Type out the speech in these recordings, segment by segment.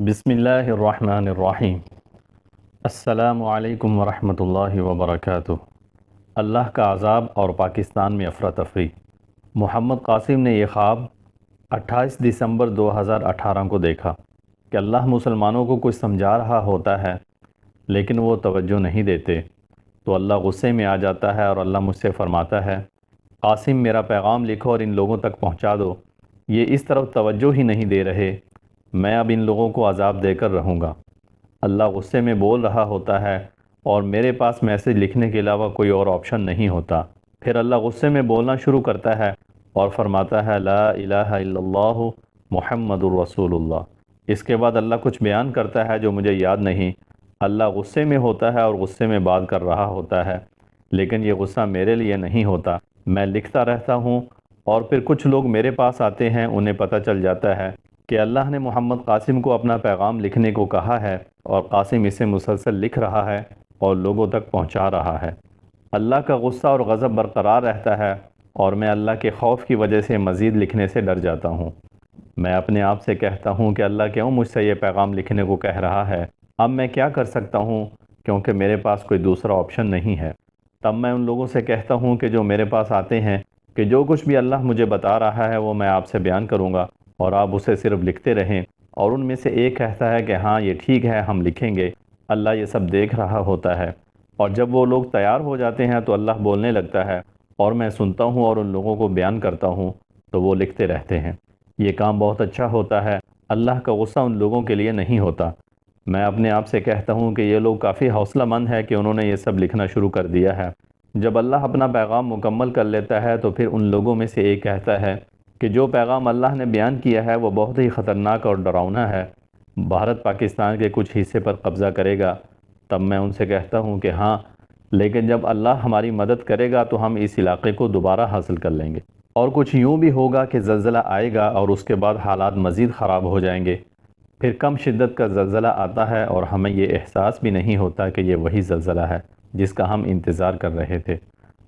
بسم اللہ الرحمن الرحیم۔ السلام علیکم ورحمۃ اللہ وبرکاتہ۔ اللہ کا عذاب اور پاکستان میں افراتفری۔ محمد قاسم نے یہ خواب 28 دسمبر 2018 کو دیکھا کہ اللہ مسلمانوں کو کچھ سمجھا رہا ہوتا ہے لیکن وہ توجہ نہیں دیتے، تو اللہ غصے میں آ جاتا ہے اور اللہ مجھ سے فرماتا ہے، قاسم میرا پیغام لکھو اور ان لوگوں تک پہنچا دو، یہ اس طرف توجہ ہی نہیں دے رہے، میں اب ان لوگوں کو عذاب دے کر رہوں گا۔ اللہ غصے میں بول رہا ہوتا ہے اور میرے پاس میسج لکھنے کے علاوہ کوئی اور آپشن نہیں ہوتا۔ پھر اللہ غصے میں بولنا شروع کرتا ہے اور فرماتا ہے لا الہ الا اللہ محمد الرسول اللہ۔ اس کے بعد اللہ کچھ بیان کرتا ہے جو مجھے یاد نہیں۔ اللہ غصے میں ہوتا ہے اور غصے میں بات کر رہا ہوتا ہے، لیکن یہ غصہ میرے لیے نہیں ہوتا، میں لکھتا رہتا ہوں اور پھر کچھ لوگ میرے پاس آتے ہیں، انہیں پتہ چل جاتا ہے کہ اللہ نے محمد قاسم کو اپنا پیغام لکھنے کو کہا ہے اور قاسم اسے مسلسل لکھ رہا ہے اور لوگوں تک پہنچا رہا ہے۔ اللہ کا غصہ اور غضب برقرار رہتا ہے اور میں اللہ کے خوف کی وجہ سے مزید لکھنے سے ڈر جاتا ہوں۔ میں اپنے آپ سے کہتا ہوں کہ اللہ کیوں مجھ سے یہ پیغام لکھنے کو کہہ رہا ہے؟ اب میں کیا کر سکتا ہوں کیونکہ میرے پاس کوئی دوسرا آپشن نہیں ہے۔ تب میں ان لوگوں سے کہتا ہوں کہ جو میرے پاس آتے ہیں کہ جو کچھ بھی اللہ مجھے بتا رہا ہے وہ میں آپ سے بیان کروں گا اور آپ اسے صرف لکھتے رہیں، اور ان میں سے ایک کہتا ہے کہ ہاں یہ ٹھیک ہے ہم لکھیں گے۔ اللہ یہ سب دیکھ رہا ہوتا ہے اور جب وہ لوگ تیار ہو جاتے ہیں تو اللہ بولنے لگتا ہے اور میں سنتا ہوں اور ان لوگوں کو بیان کرتا ہوں تو وہ لکھتے رہتے ہیں۔ یہ کام بہت اچھا ہوتا ہے، اللہ کا غصہ ان لوگوں کے لیے نہیں ہوتا۔ میں اپنے آپ سے کہتا ہوں کہ یہ لوگ کافی حوصلہ مند ہے کہ انہوں نے یہ سب لکھنا شروع کر دیا ہے۔ جب اللہ اپنا پیغام مکمل کر لیتا ہے تو پھر ان لوگوں میں سے ایک کہتا ہے کہ جو پیغام اللہ نے بیان کیا ہے وہ بہت ہی خطرناک اور ڈراؤنا ہے، بھارت پاکستان کے کچھ حصے پر قبضہ کرے گا۔ تب میں ان سے کہتا ہوں کہ ہاں، لیکن جب اللہ ہماری مدد کرے گا تو ہم اس علاقے کو دوبارہ حاصل کر لیں گے، اور کچھ یوں بھی ہوگا کہ زلزلہ آئے گا اور اس کے بعد حالات مزید خراب ہو جائیں گے۔ پھر کم شدت کا زلزلہ آتا ہے اور ہمیں یہ احساس بھی نہیں ہوتا کہ یہ وہی زلزلہ ہے جس کا ہم انتظار کر رہے تھے،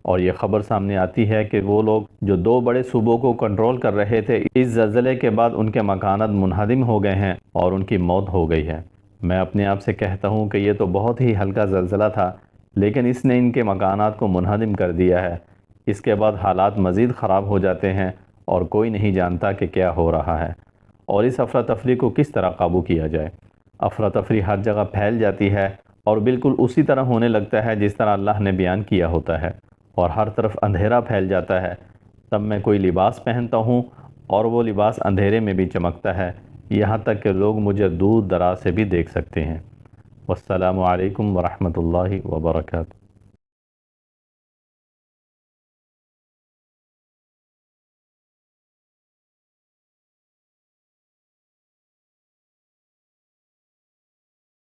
اور یہ خبر سامنے آتی ہے کہ وہ لوگ جو دو بڑے صوبوں کو کنٹرول کر رہے تھے اس زلزلے کے بعد ان کے مکانات منہدم ہو گئے ہیں اور ان کی موت ہو گئی ہے۔ میں اپنے آپ سے کہتا ہوں کہ یہ تو بہت ہی ہلکا زلزلہ تھا لیکن اس نے ان کے مکانات کو منہدم کر دیا ہے۔ اس کے بعد حالات مزید خراب ہو جاتے ہیں اور کوئی نہیں جانتا کہ کیا ہو رہا ہے اور اس افراتفری کو کس طرح قابو کیا جائے۔ افراتفری ہر جگہ پھیل جاتی ہے اور بالکل اسی طرح ہونے لگتا ہے جس طرح اللہ نے بیان کیا ہوتا ہے، اور ہر طرف اندھیرا پھیل جاتا ہے۔ تب میں کوئی لباس پہنتا ہوں اور وہ لباس اندھیرے میں بھی چمکتا ہے، یہاں تک کہ لوگ مجھے دور دراز سے بھی دیکھ سکتے ہیں۔ والسلام علیکم ورحمۃ اللہ وبرکاتہ۔